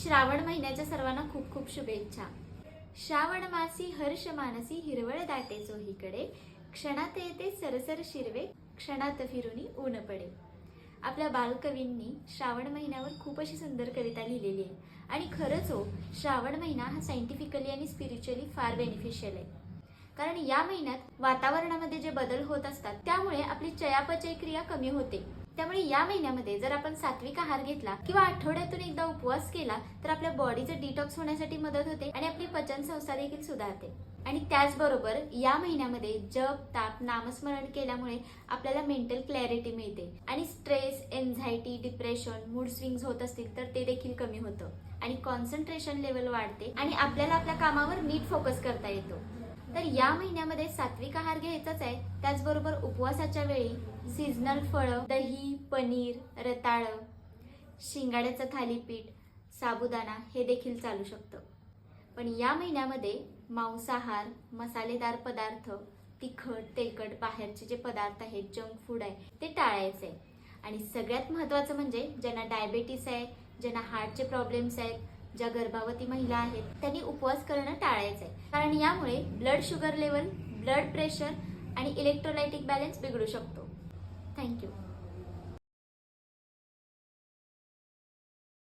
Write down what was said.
श्रावण महिन्याच्या सर्वांना खूप खूप शुभेच्छा। श्रावण मासी हर्ष मानसी हिरवळ दाटे चोहीकडे, क्षणात येते सरसर शिरवे, क्षणात फिरुनी ऊन पडे। आपल्या बालकवींनी श्रावण महिन्यावर खूप अशी सुंदर कविता लिहिलेली आहे आणि खरंच हो, श्रावण महिना हा सायंटिफिकली आणि स्पिरिच्युअली फार बेनिफिशियल आहे। कारण या महिन्यात वातावरणामध्ये जे बदल होत असतात त्यामुळे आपली चयापचय क्रिया कमी होते। त्यामुळे या महिन्यामध्ये जर आपण सात्विक आहार घेतला किंवा आठवड्यातून एकदा उपवास केला तर आपल्या बॉडीचं डिटॉक्स होण्यासाठी मदत होते आणि आपली पचन संस्था देखील सुधारते। आणि त्याचबरोबर या महिन्यामध्ये जप ताप नामस्मरण केल्यामुळे आपल्याला मेंटल क्लॅरिटी मिळते आणि stress anxiety depression mood swings होत असतील तर ते देखील कमी होतं आणि कॉन्सन्ट्रेशन लेवल वाढते आणि आपल्याला आपल्या कामावर नीट फोकस करता येतो। तर या महिन्यामध्ये सात्विक आहार घ्यायचाच आहे। त्याचबरोबर उपवासाच्या वेळी सीझनल फळं दही पनीर रताळं शिंगाड्याचं थालीपीठ साबुदाणा हे देखील चालू शकतं। पण या महिन्यामध्ये मांसाहार मसालेदार पदार्थ तिखट तेलकट बाहेरचे जे पदार्थ आहेत जंक फूड आहे ते टाळायचे। आणि सगळ्यात महत्त्वाचं म्हणजे ज्यांना डायबेटीस आहे ज्यांना हार्टचे प्रॉब्लेम्स आहेत ज्या गर्भवती महिला आहेत त्यांनी उपवास करणं टाळायचं आहे। कारण यामुळे blood sugar level blood pressure आणि इलेक्ट्रोलाइटिक बॅलन्स बिघडू शकतो। थँक्यू।